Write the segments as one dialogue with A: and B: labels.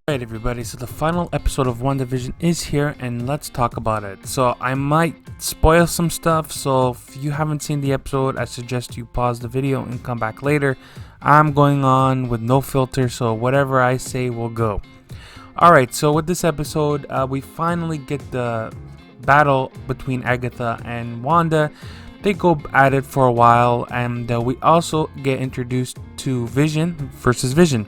A: Alright everybody, so the final episode of WandaVision is here and let's talk about it. So I might spoil some stuff, so if you haven't seen the episode, I suggest you pause the video and come back later. I'm going on with no filter, so whatever I say will go. Alright, so with this episode, we finally get the battle between Agatha and Wanda. They go at it for a while, and we also get introduced to Vision versus Vision.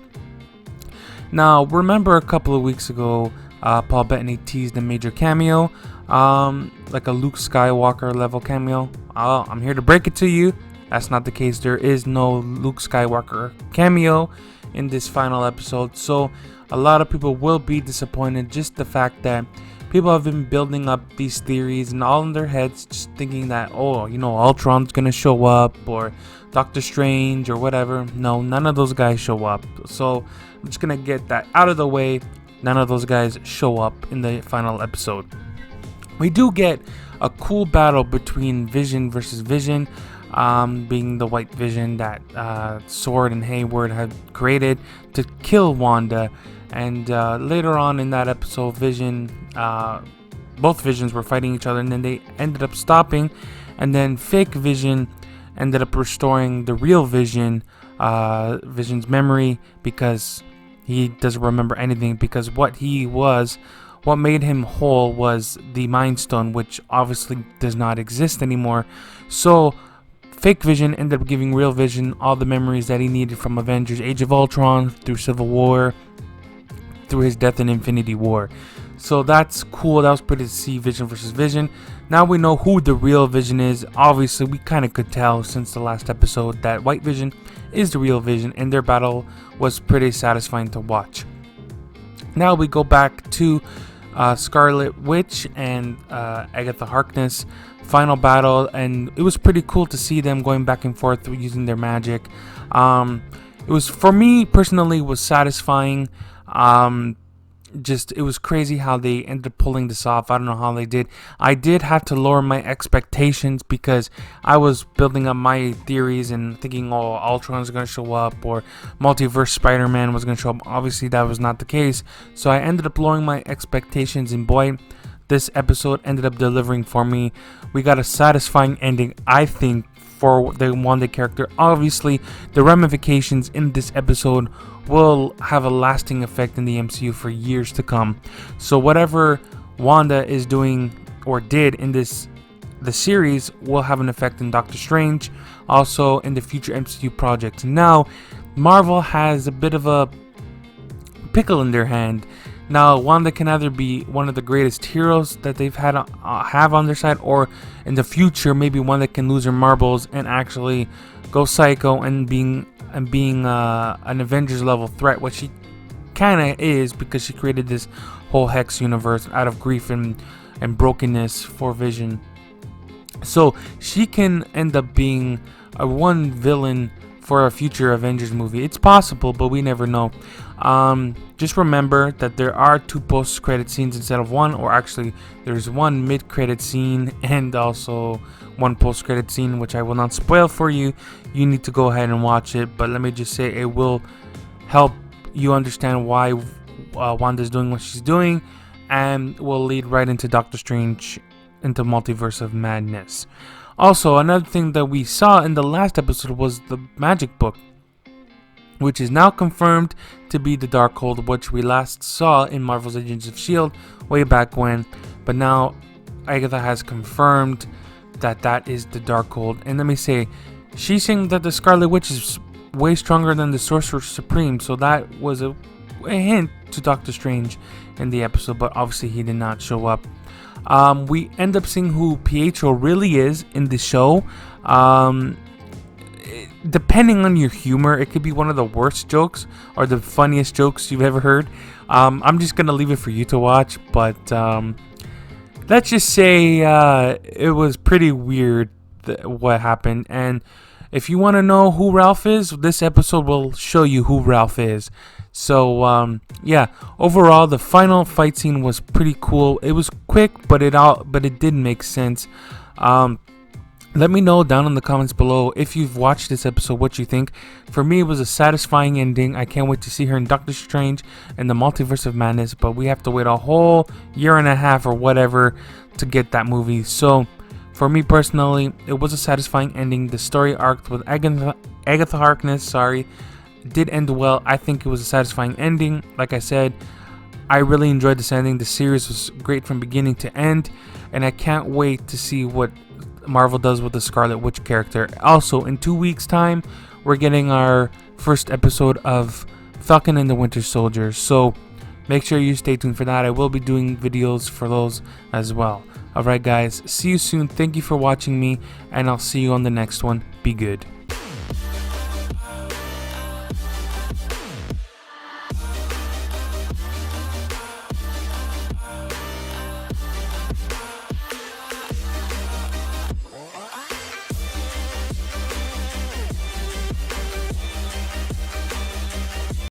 A: Now, remember a couple of weeks ago, Paul Bettany teased a major cameo, like a Luke Skywalker level cameo. I'm here to break it to you. That's not the case. There is no Luke Skywalker cameo in this final episode. So a lot of people will be disappointed. Just the fact that people have been building up these theories and all in their heads, just thinking that, Ultron's going to show up or Doctor Strange or whatever. No, none of those guys show up. So I'm just going to get that out of the way. None of those guys show up in the final episode. We do get a cool battle between Vision versus Vision, being the white Vision that Sword and Hayward had created to kill Wanda. And later on in that episode, both Visions were fighting each other, and then they ended up stopping, and then fake Vision ended up restoring the real Vision's memory, because he doesn't remember anything, because what made him whole was the Mind Stone, which obviously does not exist anymore. So fake Vision ended up giving real Vision all the memories that he needed from Avengers Age of Ultron, through Civil War, through his death in Infinity War. So that's cool. That was pretty to see Vision versus Vision. Now we know who the real Vision is. Obviously, we kind of could tell since the last episode that White Vision is the real Vision, and their battle was pretty satisfying to watch. Now we go back to Scarlet Witch and Agatha Harkness final battle, and it was pretty cool to see them going back and forth using their magic. It was, for me personally, was satisfying. It was crazy how they ended up pulling this off. I don't know how they did. I did have to lower my expectations because I was building up my theories and thinking, Ultron's going to show up, or Multiverse Spider-Man was going to show up. Obviously, that was not the case. So I ended up lowering my expectations, and boy, this episode ended up delivering for me. We got a satisfying ending, I think, for the Wanda character. Obviously, the ramifications in this episode will have a lasting effect in the MCU for years to come. So whatever Wanda is doing or did in the series will have an effect in Doctor Strange, also in the future MCU projects. Now, Marvel has a bit of a pickle in their hand. Now, Wanda can either be one of the greatest heroes that they've have on their side, or in the future, maybe Wanda can lose her marbles and actually go psycho and being an Avengers level threat, which she kind of is, because she created this whole Hex universe out of grief and brokenness for Vision. So she can end up being one villain for a future Avengers movie. It's possible, but we never know. Just remember that there are 2 post-credit scenes instead of 1, or actually there's 1 mid-credit scene and also 1 post-credit scene, which I will not spoil for you. You need to go ahead and watch it, but let me just say it will help you understand why Wanda's doing what she's doing, and will lead right into Doctor Strange, into Multiverse of Madness. Also, another thing that we saw in the last episode was the magic book, which is now confirmed to be the Darkhold, which we last saw in Marvel's Agents of S.H.I.E.L.D. way back when. But now Agatha has confirmed that is the Darkhold. And let me say, she's saying that the Scarlet Witch is way stronger than the Sorcerer Supreme. So that was a hint to Doctor Strange in the episode, but obviously he did not show up. We end up seeing who Pietro really is in the show. Depending on your humor, it could be one of the worst jokes or the funniest jokes you've ever heard. I'm just going to leave it for you to watch, but let's just say it was pretty weird what happened. And if you want to know who Ralph is, this episode will show you who Ralph is. So yeah, overall the final fight scene was pretty cool. It was quick, but it did make sense. Let me know down in the comments below if you've watched this episode, what you think. For me, it was a satisfying ending. I can't wait to see her in Doctor Strange and the Multiverse of Madness, but we have to wait a whole year and a half or whatever to get that movie. So, for me personally, it was a satisfying ending. The story arc with Agatha Harkness, did end well. I think it was a satisfying ending. Like I said, I really enjoyed this ending. The series was great from beginning to end, and I can't wait to see what Marvel does with the Scarlet Witch character. Also, in 2 weeks' time, we're getting our first episode of Falcon and the Winter Soldier. So make sure you stay tuned for that. I will be doing videos for those as well. Alright guys, see you soon. Thank you for watching me, and I'll see you on the next one. Be good.